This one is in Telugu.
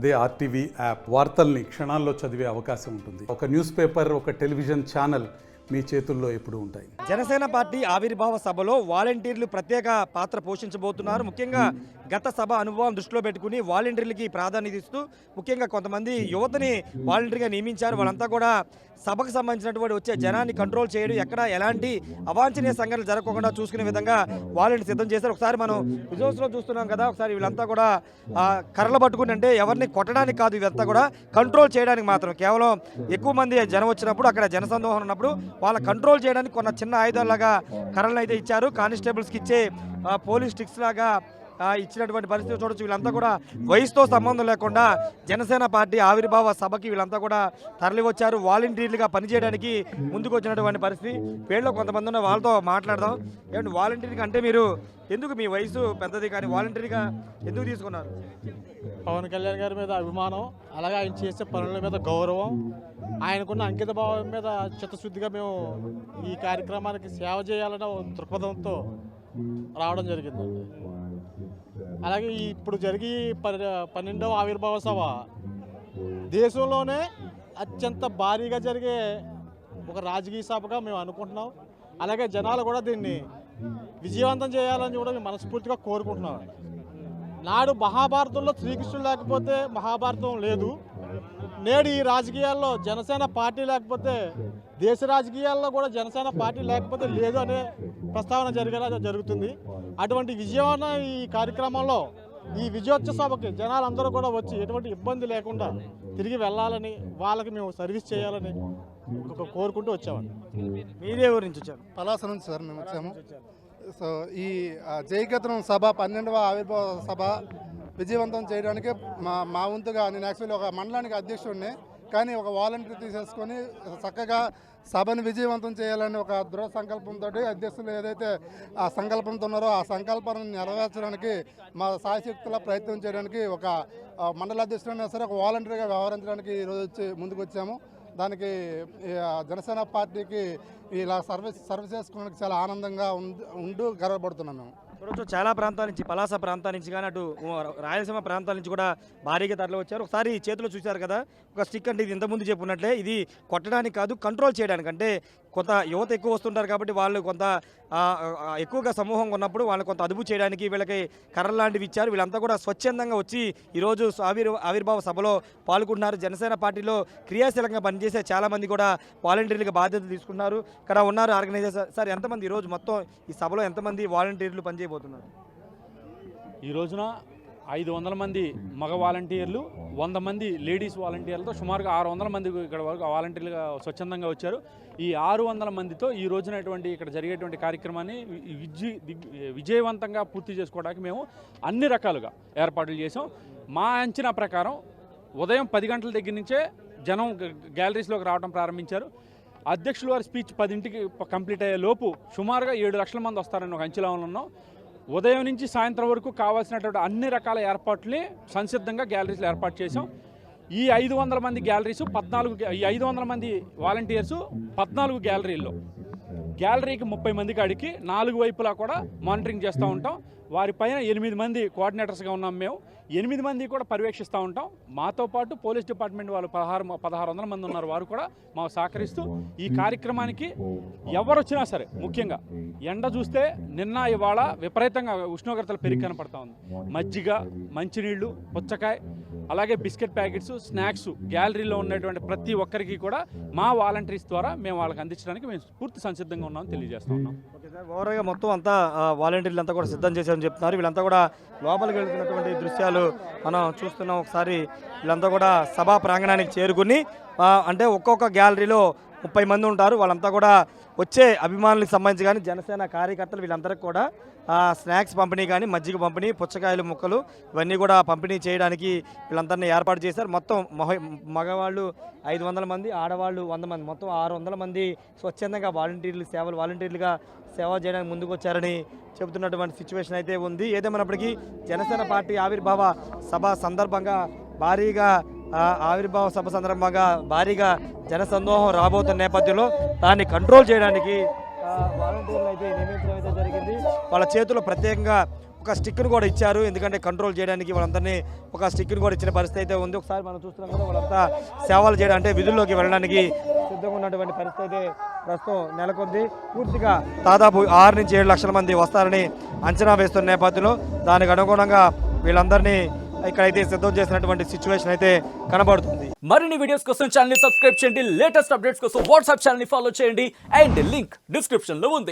అదే ఆర్టీవీ యాప్ వార్తల్ని క్షణాల్లో చదివే అవకాశం ఉంటుంది. ఒక న్యూస్ పేపర్, ఒక టెలివిజన్ ఛానల్ మీ చేతుల్లో ఎప్పుడూ ఉంటాయి. జనసేన పార్టీ ఆవిర్భావ సభలో వాలంటీర్లు ప్రత్యేక పాత్ర పోషించబోతున్నారు. ముఖ్యంగా గత సభ అనుభవం దృష్టిలో పెట్టుకుని వాలంటీర్లకి ప్రాధాన్యత ఇస్తూ ముఖ్యంగా కొంతమంది యువతని వాలంటీర్గా నియమించారు. వాళ్ళంతా కూడా సభకు సంబంధించినటువంటి వచ్చే జనాన్ని కంట్రోల్ చేయడం, ఎక్కడ ఎలాంటి అవాంఛనీయ సంఘటనలు జరగకుండా చూసుకునే విధంగా వాలంటీర్ సిద్ధం చేశారు. ఒకసారి మనం విజువల్స్లో చూస్తున్నాం కదా, ఒకసారి వీళ్ళంతా కూడా కర్రలు పట్టుకుని, అంటే ఎవరిని కొట్టడానికి కాదు, ఇదంతా కూడా కంట్రోల్ చేయడానికి మాత్రం. కేవలం ఎక్కువ మంది జనం వచ్చినప్పుడు, అక్కడ జనసందోహం ఉన్నప్పుడు వాళ్ళ కంట్రోల్ చేయడానికి కొన్న చిన్న ఆయుధాలాగా కర్రలను అయితే ఇచ్చారు. కానిస్టేబుల్స్కి ఇచ్చే పోలీస్ స్టిక్స్ లాగా ఇచ్చినటువంటి పరిస్థితి చూడొచ్చు. వీళ్ళంతా కూడా వయసుతో సంబంధం లేకుండా జనసేన పార్టీ ఆవిర్భావ సభకి వీళ్ళంతా కూడా తరలి వచ్చారు. వాలంటీర్లుగా పనిచేయడానికి ముందుకు వచ్చినటువంటి పరిస్థితి. వీళ్ళలో కొంతమంది ఉన్న వాళ్ళతో మాట్లాడదాం. ఏమంటే వాలంటీర్గా అంటే మీరు ఎందుకు, మీ వయసు పెద్దది కానీ వాలంటీర్గా ఎందుకు తీసుకున్నారు? పవన్ కళ్యాణ్ గారి మీద అభిమానం, అలాగే ఆయన చేసే పనుల మీద గౌరవం, ఆయనకున్న అంకిత భావం మీద చిత్తశుద్ధిగా మేము ఈ కార్యక్రమానికి సేవ చేయాలన్న దృక్పథంతో రావడం జరిగింది. అలాగే ఇప్పుడు జరిగి 12వ ఆవిర్భావ సభ దేశంలోనే అత్యంత భారీగా జరిగే ఒక రాజకీయ సభగా మేము అనుకుంటున్నాం. అలాగే జనాలు కూడా దీన్ని విజయవంతం చేయాలని కూడా మేము మనస్ఫూర్తిగా కోరుకుంటున్నాం. నాడు మహాభారతంలో శ్రీకృష్ణుడు లేకపోతే మహాభారతం లేదు. నేడు ఈ రాజకీయాల్లో జనసేన పార్టీ లేకపోతే దేశ రాజకీయాల్లో కూడా జనసేన పార్టీ లేకపోతే లేదు అనే ప్రస్తావన జరుగుతుంది. అటువంటి విజయవంత ఈ కార్యక్రమంలో ఈ విజయోత్సవ సభకి జనాలందరూ కూడా వచ్చి ఎటువంటి ఇబ్బంది లేకుండా తిరిగి వెళ్ళాలని, వాళ్ళకి మేము సర్వీస్ చేయాలని కోరుకుంటూ వచ్చామండి. మీరే ఊరి నుంచి వచ్చారు? పలాస నుంచి సార్ మేము వచ్చాము. సో ఈ జయకేతనం సభ 12వ ఆవిర్భావ సభ విజయవంతం చేయడానికి మా వంతుగా, నేను యాక్చువల్లీ ఒక మండలానికి అధ్యక్షుడిని, కానీ ఒక వాలంటీర్ తీసేసుకొని చక్కగా సభను విజయవంతం చేయాలని ఒక దృఢ సంకల్పంతో అధ్యక్షులు ఏదైతే ఆ సంకల్పంతో ఉన్నారో ఆ సంకల్పాన్ని నెరవేర్చడానికి మా శాయశక్తుల ప్రయత్నం చేయడానికి ఒక మండల అధ్యక్షుడైనా సరే ఒక వాలంటీర్గా వ్యవహరించడానికి ఈరోజు వచ్చి ముందుకు వచ్చాము. దానికి జనసేన పార్టీకి ఇలా సర్వీస్ చేసుకోవడానికి చాలా ఆనందంగా ఉంటూ గర్వపడుతున్నాం మేము. చాలా ప్రాంతాల నుంచి, పలాస ప్రాంతాల నుంచి కానీ అటు రాయలసీమ ప్రాంతాల నుంచి కూడా భారీగా తరలి వచ్చారు. ఒకసారి చేతిలో చూశారు కదా ఒక స్టిక్, అంటే ఇది ఇంతకుముందు చెప్పున్నట్లే ఇది కొట్టడానికి కాదు, కంట్రోల్ చేయడానికి. అంటే కొంత యువత ఎక్కువ వస్తుంటారు కాబట్టి వాళ్ళు కొంత ఎక్కువగా సమూహంగా ఉన్నప్పుడు వాళ్ళు కొంత అదుపు చేయడానికి వీళ్ళకి కర్రలు లాంటివి ఇచ్చారు. వీళ్ళంతా కూడా స్వచ్ఛందంగా వచ్చి ఈరోజు ఆవిర్భావ సభలో పాల్గొంటున్నారు. జనసేన పార్టీలో క్రియాశీలంగా పనిచేసే చాలామంది కూడా వాలంటీర్లుగా బాధ్యత తీసుకున్నారు. ఇక్కడ ఉన్నారు ఆర్గనైజర్. సార్, ఎంతమంది ఈరోజు మొత్తం ఈ సభలో ఎంతమంది వాలంటీర్లు పనిచేయబోతున్నారు? ఈ రోజున 500 మంది మగ వాలంటీర్లు, 100 మంది లేడీస్ వాలంటీర్లతో సుమారుగా 600 మంది ఇక్కడ వరకు వాలంటీర్లుగా స్వచ్ఛందంగా వచ్చారు. ఈ 600 మందితో ఈ రోజునటువంటి ఇక్కడ జరిగేటువంటి కార్యక్రమాన్ని విజయవంతంగా పూర్తి చేసుకోవడానికి మేము అన్ని రకాలుగా ఏర్పాట్లు చేసాం. మా అంచనా ప్రకారం ఉదయం 10 గంటల దగ్గర నుంచే జనం గ్యాలరీస్లోకి రావడం ప్రారంభించారు. అధ్యక్షుల వారి స్పీచ్ 10ంటికి కంప్లీట్ అయ్యే లోపు సుమారుగా 7 లక్షల మంది వస్తారని ఒక అంచనాలో ఉన్నాం. ఉదయం నుంచి సాయంత్రం వరకు కావాల్సినటువంటి అన్ని రకాల ఏర్పాట్లని సంసిద్ధంగా గ్యాలరీస్లో ఏర్పాటు చేసాం. ఈ 500 మంది గ్యాలరీసు 500 మంది వాలంటీర్సు 14 గ్యాలరీల్లో, గ్యాలరీకి 30 మంది కాడికి 4 వైపులా కూడా మానిటరింగ్ చేస్తూ ఉంటాం. వారి పైన 8 మంది కోఆర్డినేటర్స్గా ఉన్నాం మేము. 8 మంది కూడా పర్యవేక్షిస్తూ ఉంటాం. మాతో పాటు పోలీస్ డిపార్ట్మెంట్ వాళ్ళు 1600 మంది ఉన్నారు. వారు కూడా మాకు సహకరిస్తూ ఈ కార్యక్రమానికి ఎవరు వచ్చినా సరే, ముఖ్యంగా ఎండ చూస్తే నిన్న ఇవాళ విపరీతంగా ఉష్ణోగ్రతలు పెరిగి కనపడతా ఉంది. మజ్జిగ, మంచినీళ్లు, పుచ్చకాయ, అలాగే బిస్కెట్ ప్యాకెట్స్, స్నాక్స్ గ్యాలరీలో ఉన్నటువంటి ప్రతి ఒక్కరికి కూడా మా వాలంటీర్స్ ద్వారా మేము వాళ్ళకి అందించడానికి మేము పూర్తి సంసిద్ధంగా ఉన్నామని తెలియజేస్తా ఉన్నాం. ఓకే సార్, ఓవర్గా మొత్తం అంతా వాలంటీర్లు అంతా కూడా సిద్ధం చేశారని చెప్తున్నారు. వీళ్ళంతా కూడా లోపలికి వెళ్తున్నటువంటి దృశ్యాలు మనం చూస్తున్నాం. ఒకసారి వీళ్ళంతా కూడా సభా ప్రాంగణానికి చేరుకుని, అంటే ఒక్కొక్క గ్యాలరీలో 30 మంది ఉంటారు. వాళ్ళంతా కూడా వచ్చే అభిమానులకు సంబంధించి కానీ జనసేన కార్యకర్తలు వీళ్ళందరికీ కూడా స్నాక్స్ పంపిణీ కానీ, మజ్జిగ పంపిణీ, పుచ్చకాయలు ముక్కలు ఇవన్నీ కూడా పంపిణీ చేయడానికి వీళ్ళందరినీ ఏర్పాటు చేశారు. మొత్తం మగవాళ్ళు 500 మంది, ఆడవాళ్ళు 100 మంది, మొత్తం 600 మంది స్వచ్ఛందంగా వాలంటీర్లుగా సేవ చేయడానికి ముందుకు వచ్చారని చెబుతున్నటువంటి సిచ్యువేషన్ అయితే ఉంది. ఏదేమైనప్పటికీ జనసేన పార్టీ ఆవిర్భావ సభ సందర్భంగా భారీగా జనసందోహం రాబోతున్న నేపథ్యంలో దాన్ని కంట్రోల్ చేయడానికి వాలంటీర్లు అయితే నియమించడం అయితే జరిగింది. వాళ్ళ చేతుల్లో ప్రత్యేకంగా ఒక స్టిక్ను కూడా ఇచ్చారు. ఎందుకంటే కంట్రోల్ చేయడానికి వాళ్ళందరినీ ఒక స్టిక్ను కూడా ఇచ్చిన పరిస్థితి అయితే ఉంది. ఒకసారి మనం చూస్తున్నాం కదా, వాళ్ళంతా సేవలు చేయడం అంటే విధుల్లోకి వెళ్ళడానికి సిద్ధంగా ఉన్నటువంటి పరిస్థితి అయితే ప్రస్తుతం నెలకొంది. పూర్తిగా దాదాపు 6 నుంచి 7 లక్షల మంది వస్తారని అంచనా వేస్తున్న నేపథ్యంలో దానికి అనుగుణంగా వీళ్ళందరినీ ఇక్కడైతే సిద్ధం చేసినటువంటి సిచ్యువేషన్ అయితే కనబడుతుంది. మరిన్ని వీడియోస్ కోసం ఛానల్ ని సబ్స్క్రైబ్ చేయండి, లేటెస్ట్ అప్డేట్స్ కోసం వాట్సాప్ ఛానల్ ని ఫాలో చేయండి అండ్ లింక్ డిస్క్రిప్షన్ లో ఉంది.